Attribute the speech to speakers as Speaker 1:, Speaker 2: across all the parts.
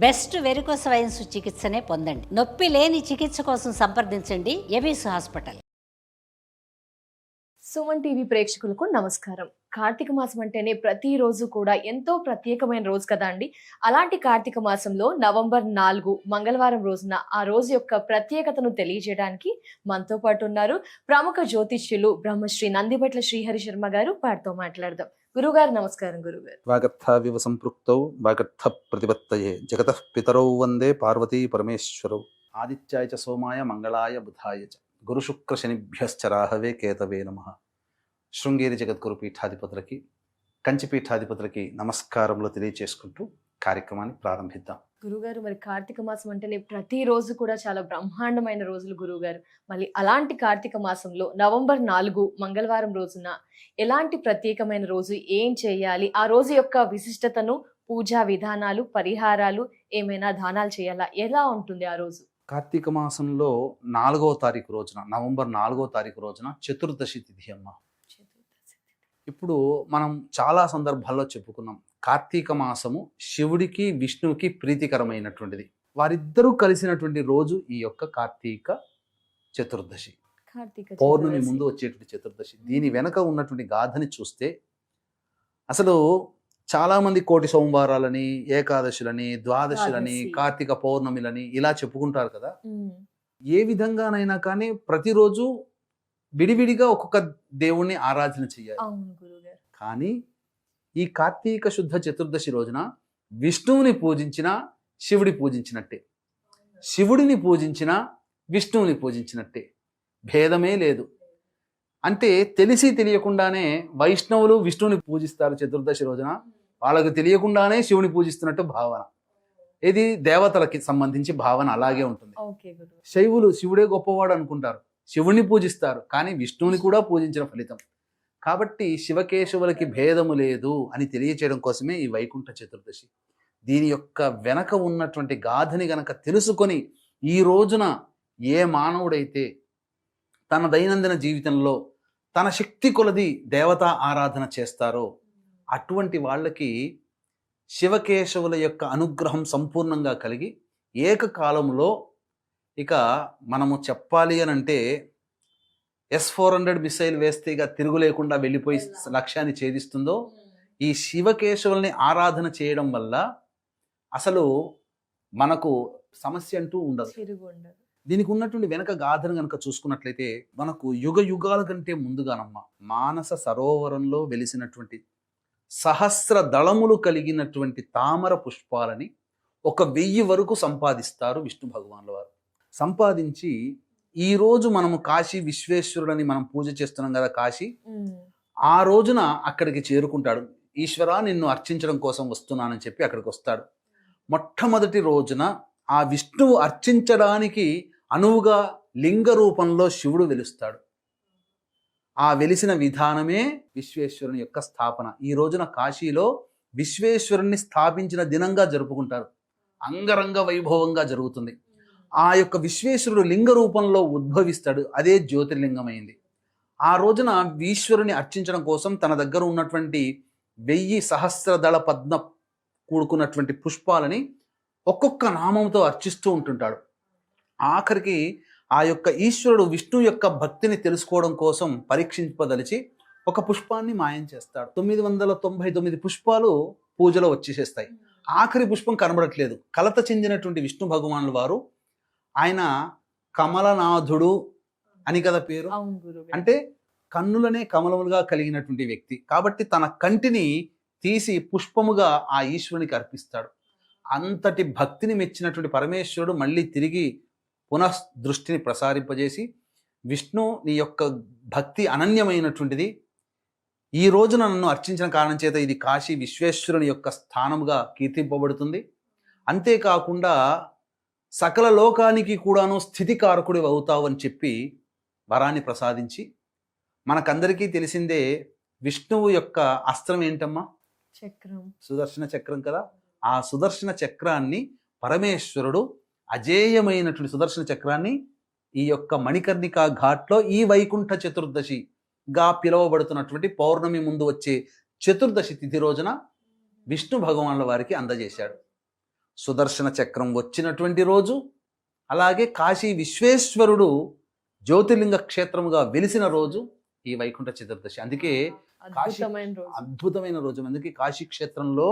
Speaker 1: Best varicose wines చికిత్సనే పొందండి. నొప్పి లేని చికిత్స కోసం సంప్రదించండి ఎబిస్ హాస్పిటల్.
Speaker 2: సుమన్ టీవీ ప్రేక్షకులకు నమస్కారం. కార్తీక మాసం అంటేనే ప్రతిరోజు కూడా ఎంతో ప్రత్యేకమైన రోజు కదా అండి. అలాంటి కార్తీక మాసంలో నవంబర్ 4 మంగళవారం రోజున ఆ రోజు యొక్క ప్రత్యేకతను తెలియజేయడానికి మనతో పాటు ఉన్నారు ప్రముఖ జ్యోతిష్యులు బ్రహ్మశ్రీ నందిబట్ల శ్రీహరి శర్మ గారు. వారితో మాట్లాడదాం. గురుగారు నమస్కారం. గురుగారు
Speaker 3: వాగర్థావివ సంపృక్తౌ వాగర్థ ప్రతిపత్తయే జగతః పితరౌ వందే పార్వతీ పరమేశ్వరౌ ఆదిత్యాయ చ సోమాయ మంగళాయ బుధాయ చ గురు శుక్ర శనిభ్యశ్చ రాహవే కేతవే నమః. శృంగేరి జగద్గురు పీఠాధిపతులకి కంచి పీఠాధిపతులకి నమస్కారములు తెలియచేసుకుంటూ కార్యక్రమాన్ని ప్రారంభిద్దాం.
Speaker 2: గురుగారు, మరి కార్తీక మాసం అంటేనే ప్రతిరోజు కూడా చాలా బ్రహ్మాండమైన రోజులు గురుగారు. మళ్ళీ అలాంటి కార్తీక మాసంలో నవంబర్ 4 మంగళవారం రోజున ఎలాంటి ప్రత్యేకమైన రోజు, ఏం చేయాలి, ఆ రోజు యొక్క విశిష్టతను, పూజా విధానాలు, పరిహారాలు, ఏమైనా దానాలు చేయాలా, ఎలా ఉంటుంది ఆ రోజు?
Speaker 3: కార్తీక మాసంలో 4వ తారీఖు రోజున, నవంబర్ 4వ తారీఖు రోజున చతుర్దశి తిథి అమ్మ. ఇప్పుడు మనం చాలా సందర్భాల్లో చెప్పుకున్నాం, కార్తీక మాసము శివుడికి విష్ణువుకి ప్రీతికరమైనటువంటిది. వారిద్దరూ కలిసినటువంటి రోజు ఈ యొక్క కార్తీక చతుర్దశి, పౌర్ణమి ముందు వచ్చేటువంటి చతుర్దశి. దీని వెనక ఉన్నటువంటి గాథని చూస్తే అసలు చాలా మంది కోటి సోమవారాలని, ఏకాదశులని, ద్వాదశులని, కార్తీక పౌర్ణమిలని ఇలా చెప్పుకుంటారు కదా. ఏ విధంగానైనా కానీ ప్రతిరోజు విడివిడిగా ఒక్కొక్క దేవుణ్ణి ఆరాధన చేయాలి. కానీ ఈ కార్తీక శుద్ధ చతుర్దశి రోజున విష్ణువుని పూజించిన శివుడి పూజించినట్టే, శివుడిని పూజించిన విష్ణువుని పూజించినట్టే, భేదమే లేదు. అంటే తెలిసి తెలియకుండానే వైష్ణవులు విష్ణువుని పూజిస్తారు చతుర్దశి రోజున, వాళ్ళకు తెలియకుండానే శివుని పూజిస్తున్నట్టు భావన. ఇది దేవతలకి సంబంధించి భావన అలాగే ఉంటుంది. శైవులు శివుడే గొప్పవాడు అనుకుంటారు, శివుణ్ణి పూజిస్తారు, కానీ విష్ణువుని కూడా పూజించిన ఫలితం. కాబట్టి శివకేశవులకి భేదము లేదు అని తెలియచేయడం కోసమే ఈ వైకుంఠ చతుర్దశి. దీని యొక్క వెనక ఉన్నటువంటి గాథని గనక తెలుసుకొని ఈ రోజున ఏ మానవుడైతే తన దైనందిన జీవితంలో తన శక్తి కొలది దేవతా ఆరాధన చేస్తారో అటువంటి వాళ్ళకి శివకేశవుల యొక్క అనుగ్రహం సంపూర్ణంగా కలిగి ఏకకాలంలో, ఇక మనము చెప్పాలి అని అంటే S-400 మిసైల్ వేస్తే ఇక తిరుగు లేకుండా వెళ్ళిపోయి లక్ష్యాన్ని ఛేదిస్తుందో, ఈ శివకేశవుల్ని ఆరాధన చేయడం వల్ల అసలు మనకు సమస్య అంటూ ఉండదు. దీనికి ఉన్నటువంటి వెనక గాథను కనుక చూసుకున్నట్లయితే మనకు యుగ యుగాల కంటే ముందుగానమ్మ మానస సరోవరంలో వెలిసినటువంటి సహస్ర దళములు కలిగినటువంటి తామర పుష్పాలని 1000 వరకు సంపాదిస్తారు విష్ణు భగవానుల వారు. సంపాదించి ఈ రోజు మనము కాశీ విశ్వేశ్వరుడని మనం పూజ చేస్తున్నాం కదా, కాశీ, ఆ రోజున అక్కడికి చేరుకుంటాడు. ఈశ్వరా నిన్ను అర్చించడం కోసం వస్తున్నానని చెప్పి అక్కడికి వస్తాడు. మొట్టమొదటి రోజున ఆ విష్ణువు అర్చించడానికి అనువుగా లింగ రూపంలో శివుడు వెలుస్తాడు. ఆ వెలిసిన విధానమే విశ్వేశ్వరుని యొక్క స్థాపన. ఈ రోజున కాశీలో విశ్వేశ్వరుణ్ణి స్థాపించిన దినంగా జరుపుకుంటారు. అంగరంగ వైభవంగా జరుగుతుంది. ఆ యొక్క విశ్వేశ్వరుడు లింగ రూపంలో ఉద్భవిస్తాడు. అదే జ్యోతిర్లింగమైంది. ఆ రోజున ఈశ్వరుని అర్చించడం కోసం తన దగ్గర ఉన్నటువంటి 1000 సహస్రదళ పద్మ కూడుకున్నటువంటి పుష్పాలని ఒక్కొక్క నామంతో అర్చిస్తూ ఉంటుంటాడు. ఆఖరికి ఆ యొక్క ఈశ్వరుడు విష్ణు యొక్క భక్తిని తెలుసుకోవడం కోసం పరీక్షింపదలిచి ఒక పుష్పాన్ని మాయం చేస్తాడు. 999 పుష్పాలు పూజలో వచ్చేసేస్తాయి. ఆఖరి పుష్పం కనబడట్లేదు. కలత చెందినటువంటి విష్ణు భగవానుల వారు, ఆయన కమలనాథుడు అని కదా పేరు, అంటే కన్నులనే కమలములుగా కలిగినటువంటి వ్యక్తి కాబట్టి తన కంటిని తీసి పుష్పముగా ఆ ఈశ్వరునికి అర్పిస్తాడు. అంతటి భక్తిని మెచ్చినటువంటి పరమేశ్వరుడు మళ్ళీ తిరిగి పునః దృష్టిని ప్రసారింపజేసి, విష్ణు నీ యొక్క భక్తి అనన్యమైనటువంటిది, ఈ రోజున నన్ను అర్చించిన కారణం చేత ఇది కాశీ విశ్వేశ్వరుని యొక్క స్థానముగా కీర్తింపబడుతుంది. అంతేకాకుండా సకల లోకానికి కూడాను స్థితికారకుడి అవుతావు అని చెప్పి వరాన్ని ప్రసాదించి, మనకందరికీ తెలిసిందే విష్ణువు యొక్క అస్త్రం ఏంటమ్మా?
Speaker 2: చక్రం,
Speaker 3: సుదర్శన చక్రం కదా. ఆ సుదర్శన చక్రాన్ని పరమేశ్వరుడు, అజేయమైనటువంటి సుదర్శన చక్రాన్ని ఈ యొక్క మణికర్ణికా ఘాట్లో ఈ వైకుంఠ చతుర్దశిగా పిలువబడుతున్నటువంటి పౌర్ణమి ముందు వచ్చే చతుర్దశి తిథి రోజున విష్ణు భగవానుల వారికి అందజేశాడు. సుదర్శన చక్రం వచ్చినటువంటి రోజు, అలాగే కాశీ విశ్వేశ్వరుడు జ్యోతిర్లింగ క్షేత్రముగా వెలిసిన రోజు ఈ వైకుంఠ చతుర్దశి. అందుకే
Speaker 2: అద్భుతమైన రోజు.
Speaker 3: అద్భుతమైన రోజు. అందుకే కాశీ క్షేత్రంలో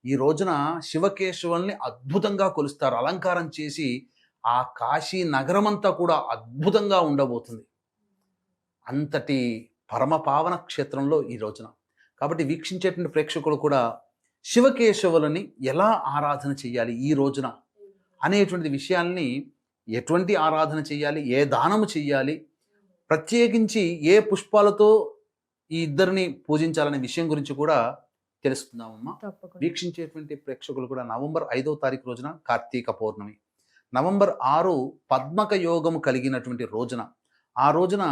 Speaker 3: ఈ రోజున శివకేశవుల్ని అద్భుతంగా కొలుస్తారు. అలంకారం చేసి ఆ కాశీ నగరమంతా కూడా అద్భుతంగా ఉండబోతుంది. అంతటి పరమ పావన క్షేత్రంలో ఈ రోజున. కాబట్టి వీక్షించేటువంటి ప్రేక్షకులు కూడా శివకేశవులని ఎలా ఆరాధన చేయాలి ఈ రోజున అనేటువంటి విషయాల్ని, ఎటువంటి ఆరాధన చేయాలి, ఏ దానము చేయాలి, ప్రత్యేకించి ఏ పుష్పాలతో ఈ ఇద్దరిని పూజించాలనే విషయం గురించి కూడా తెలుసుకుందామమ్మా. వీక్షించేటువంటి ప్రేక్షకులు కూడా నవంబర్ 5వ తారీఖు రోజున కార్తీక పౌర్ణమి, నవంబర్ 6 పద్మక యోగము కలిగినటువంటి రోజున, ఆ రోజున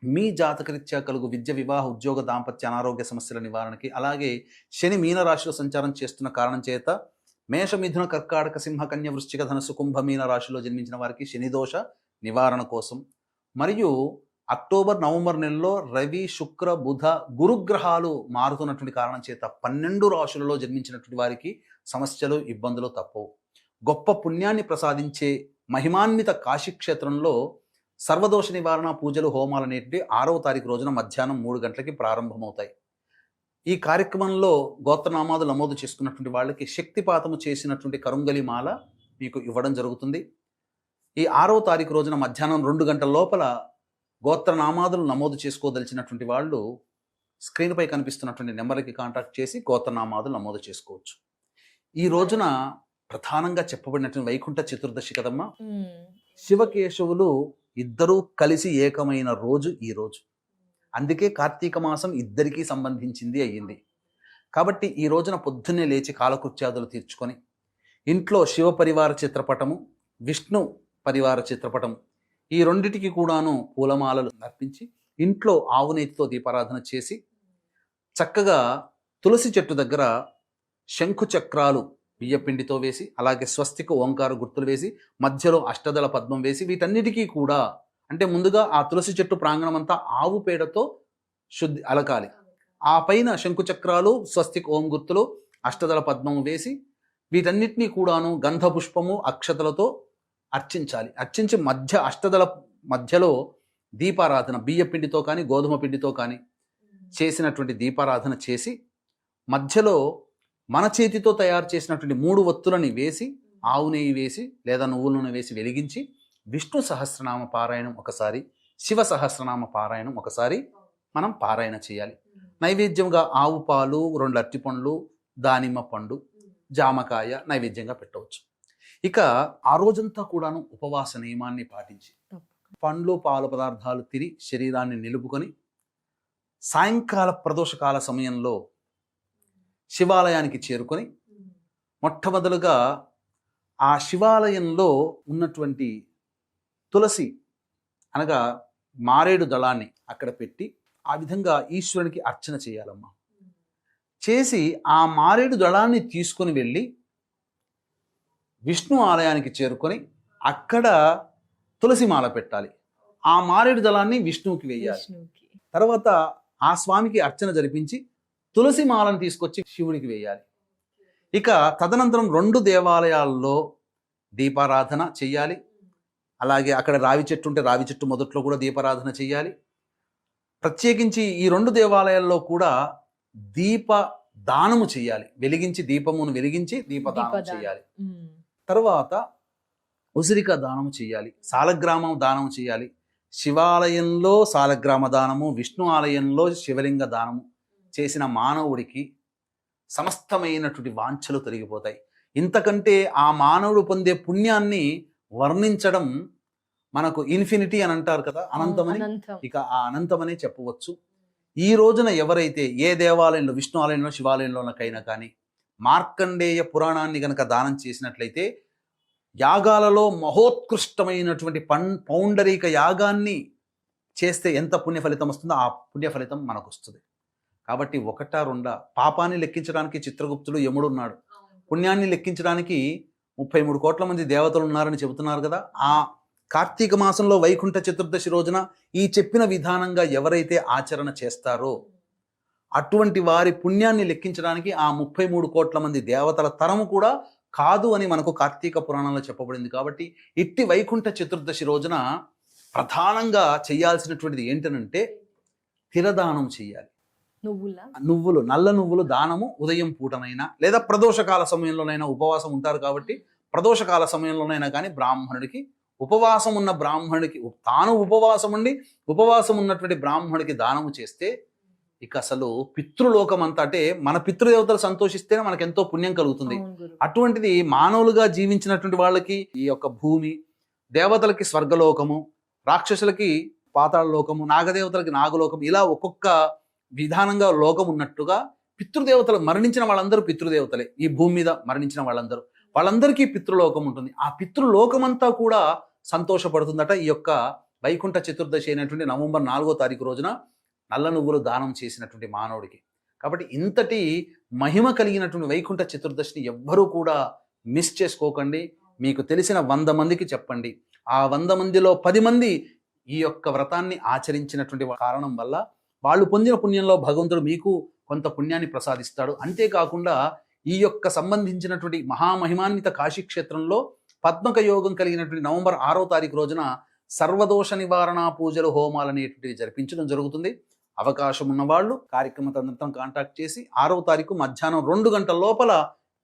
Speaker 3: మీ జాతకరీత్యా కలుగు విద్య, వివాహ, ఉద్యోగ, దాంపత్య, అనారోగ్య సమస్యల నివారణకి, అలాగే శని మీనరాశిలో సంచారం చేస్తున్న కారణం చేత మేష, మిథున, కర్కాటక, సింహ, కన్య, వృశ్చిక, ధనుసు, కుంభ, మీన రాశిలో జన్మించిన వారికి శనిదోష నివారణ కోసం, మరియు అక్టోబర్, నవంబర్ నెలలో రవి, శుక్ర, బుధ, గురుగ్రహాలు మారుతున్నటువంటి కారణం చేత 12 రాశులలో జన్మించినటువంటి వారికి సమస్యలు, ఇబ్బందులు తప్పవు. గొప్ప పుణ్యాన్ని ప్రసాదించే మహిమాన్విత కాశీక్షేత్రంలో సర్వదోష నివారణ పూజలు, హోమాలు అనేటివి 6వ తారీఖు రోజున మధ్యాహ్నం 3 గంటలకి ప్రారంభమవుతాయి. ఈ కార్యక్రమంలో గోత్రనామాలు నమోదు చేసుకున్నటువంటి వాళ్ళకి శక్తిపాతము చేసినటువంటి కరుంగలి మాల మీకు ఇవ్వడం జరుగుతుంది. ఈ 6వ తారీఖు రోజున మధ్యాహ్నం 2 గంటల లోపల గోత్రనామాదులు నమోదు చేసుకోదలిచినటువంటి వాళ్ళు స్క్రీన్పై కనిపిస్తున్నటువంటి నెంబర్కి కాంటాక్ట్ చేసి గోత్రనామాదులు నమోదు చేసుకోవచ్చు. ఈ రోజున ప్రధానంగా చెప్పబడినటువంటి వైకుంఠ చతుర్దశి కదమ్మా. శివకేశవులు ఇద్దరూ కలిసి ఏకమైన రోజు ఈ రోజు. అందుకే కార్తీక మాసం ఇద్దరికీ సంబంధించింది అయ్యింది. కాబట్టి ఈ రోజున పొద్దున్నే లేచి కాలకృత్యాదులు తీర్చుకొని ఇంట్లో శివ పరివార చిత్రపటము, విష్ణు పరివార చిత్రపటము, ఈ రెండిటికి కూడాను పూలమాలలు అర్పించి ఇంట్లో ఆవునేతితో దీపారాధన చేసి చక్కగా తులసి చెట్టు దగ్గర శంఖు చక్రాలు బియ్యపిండితో వేసి, అలాగే స్వస్తిక ఓంకార గుర్తులు వేసి, మధ్యలో అష్టదళ పద్మం వేసి, వీటన్నిటికీ కూడా అంటే ముందుగా ఆ తులసి చెట్టు ప్రాంగణం అంతా ఆవు పేడతో శుద్ధి అలకాలి. ఆ పైన శంకు చక్రాలు, స్వస్తిక్ ఓం గుర్తులు, అష్టదళ పద్మము వేసి వీటన్నిటినీ కూడాను గంధ పుష్పము, అక్షతలతో అర్చించాలి. అర్చించి అష్టదళ మధ్యలో దీపారాధన, బియ్య పిండితో కానీ గోధుమ పిండితో కానీ చేసినటువంటి దీపారాధన చేసి, మధ్యలో మన చేతితో తయారు చేసినటువంటి 3 ఒత్తులని వేసి, ఆవు నెయ్యి వేసి లేదా నువ్వుల నూనె వేసి వెలిగించి విష్ణు సహస్రనామ పారాయణం ఒకసారి, శివ సహస్రనామ పారాయణం ఒకసారి మనం పారాయణ చేయాలి. నైవేద్యంగా ఆవు పాలు, 2 అరటిపండ్లు, దానిమ్మ పండు, జామకాయ నైవేద్యంగా పెట్టవచ్చు. ఇక ఆ రోజంతా కూడాను ఉపవాస నియమాన్ని పాటించి పండ్లు, పాలు పదార్థాలు తిని శరీరాన్ని నిలుపుకొని సాయంకాల ప్రదోషకాల సమయంలో శివాలయానికి చేరుకొని మొట్టమొదలుగా ఆ శివాలయంలో ఉన్నటువంటి తులసి అనగా మారేడు దళాన్ని అక్కడ పెట్టి ఆ విధంగా ఈశ్వరునికి అర్చన చేయాలమ్మా. చేసి ఆ మారేడు దళాన్ని తీసుకొని వెళ్ళి విష్ణు ఆలయానికి చేరుకొని అక్కడ తులసి మాల పెట్టాలి. ఆ మారేడు దళాన్ని విష్ణువుకి వేయాలి. తర్వాత ఆ స్వామికి అర్చన జరిపించి తులసి మాలను తీసుకొచ్చి శివుడికి వేయాలి. ఇక తదనంతరం 2 దేవాలయాల్లో దీపారాధన చెయ్యాలి. అలాగే అక్కడ రావి చెట్టు ఉంటే రావి చెట్టు మొదట్లో కూడా దీపారాధన చెయ్యాలి. ప్రత్యేకించి ఈ 2 దేవాలయాల్లో కూడా దీప దానము చెయ్యాలి. వెలిగించి దీపమును వెలిగించి దీపదానం చేయాలి. తర్వాత ఉసిరిక దానము చెయ్యాలి. సాలగ్రామం దానము చేయాలి. శివాలయంలో సాలగ్రామ దానము, విష్ణు ఆలయంలో శివలింగ దానము చేసిన మానవుడికి సమస్తమైనటువంటి వాంఛలు తొలగిపోతాయి. ఇంతకంటే ఆ మానవుడు పొందే పుణ్యాన్ని వర్ణించడం మనకు ఇన్ఫినిటీ అని అంటారు కదా, అనంతమని. ఇక ఆ అనంతమనే చెప్పవచ్చు. ఈ రోజున ఎవరైతే ఏ దేవాలయంలో, విష్ణు ఆలయంలో, శివాలయంలోనకైనా కానీ మార్కండేయ పురాణాన్ని గనక దానం చేసినట్లయితే యాగాలలో మహోత్కృష్టమైనటువంటి పౌండరీక యాగాన్ని చేస్తే ఎంత పుణ్య ఫలితం వస్తుందో ఆ పుణ్య ఫలితం మనకు వస్తుంది. కాబట్టి 1, 2 పాపాన్ని లెక్కించడానికి చిత్రగుప్తుడు యముడు ఉన్నాడు. పుణ్యాన్ని లెక్కించడానికి 33 కోట్ల మంది దేవతలు ఉన్నారని చెబుతున్నారు కదా. ఆ కార్తీక మాసంలో వైకుంఠ చతుర్దశి రోజున ఈ చెప్పిన విధానంగా ఎవరైతే ఆచరణ చేస్తారో అటువంటి వారి పుణ్యాన్ని లెక్కించడానికి ఆ 33 కోట్ల మంది దేవతల తరము కూడా కాదు అని మనకు కార్తీక పురాణంలో చెప్పబడింది. కాబట్టి ఇట్టి వైకుంఠ చతుర్దశి రోజున ప్రధానంగా చేయాల్సినటువంటిది ఏంటనంటే తిరదానం చేయాలి. నువ్వులు, నల్ల నువ్వులు దానము ఉదయం పూటనైనా లేదా ప్రదోషకాల సమయంలోనైనా, ఉపవాసం ఉంటారు కాబట్టి ప్రదోషకాల సమయంలోనైనా కానీ బ్రాహ్మణుడికి, ఉపవాసం ఉన్న బ్రాహ్మణుడికి, తాను ఉపవాసం ఉన్నటువంటి బ్రాహ్మణుడికి దానము చేస్తే ఇక అసలు పితృలోకం అంతా, అంటే మన పితృదేవతలు సంతోషిస్తేనే మనకు ఎంతో పుణ్యం కలుగుతుంది. అటువంటిది మానవులుగా జీవించినటువంటి వాళ్ళకి ఈ యొక్క భూమి, దేవతలకి స్వర్గలోకము, రాక్షసులకి పాతాళ లోకము, నాగదేవతలకి నాగలోకం, ఇలా ఒక్కొక్క విధానంగా లోకం ఉన్నట్టుగా పితృదేవతలు మరణించిన వాళ్ళందరూ పితృదేవతలే. ఈ భూమి మీద మరణించిన వాళ్ళందరికీ పితృలోకం ఉంటుంది. ఆ పితృలోకమంతా కూడా సంతోషపడుతుందట ఈ యొక్క వైకుంఠ చతుర్దశి అయినటువంటి నవంబర్ 4వ తారీఖు రోజున నల్ల నువ్వులు దానం చేసినటువంటి మానవుడికి. కాబట్టి ఇంతటి మహిమ కలిగినటువంటి వైకుంఠ చతుర్దశిని ఎవ్వరూ కూడా మిస్ చేసుకోకండి. మీకు తెలిసిన 100 మందికి చెప్పండి. ఆ 100 మందిలో 10 మంది ఈ యొక్క వ్రతాన్ని ఆచరించినటువంటి కారణం వల్ల వాళ్ళు పొందిన పుణ్యంలో భగవంతుడు మీకు కొంత పుణ్యాన్ని ప్రసాదిస్తాడు. అంతేకాకుండా ఈ యొక్క సంబంధించినటువంటి మహామహిమాన్విత కాశీక్షేత్రంలో పద్మక యోగం కలిగినటువంటి నవంబర్ 6వ తారీఖు రోజున సర్వదోష నివారణ పూజలు, హోమాలు అనేటువంటివి జరిపించడం జరుగుతుంది. అవకాశం ఉన్నవాళ్ళు కార్యక్రమం కాంటాక్ట్ చేసి 6వ తారీఖు మధ్యాహ్నం 2 గంటల లోపల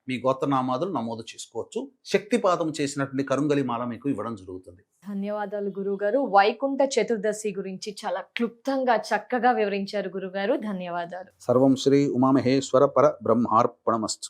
Speaker 3: మీ గోత్రనామాదులు నమోదు చేసుకోవచ్చు. శక్తిపాతం చేసినటువంటి కరుంగలి మాల మీకు ఇవ్వడం జరుగుతుంది.
Speaker 2: ధన్యవాదాలు గురుగారు. వైకుంఠ చతుర్దశి గురించి చాలా క్లుప్తంగా చక్కగా వివరించారు గురుగారు. ధన్యవాదాలు.
Speaker 3: సర్వం శ్రీ ఉమామహేశ్వర పర బ్రహ్మార్పణమస్తు.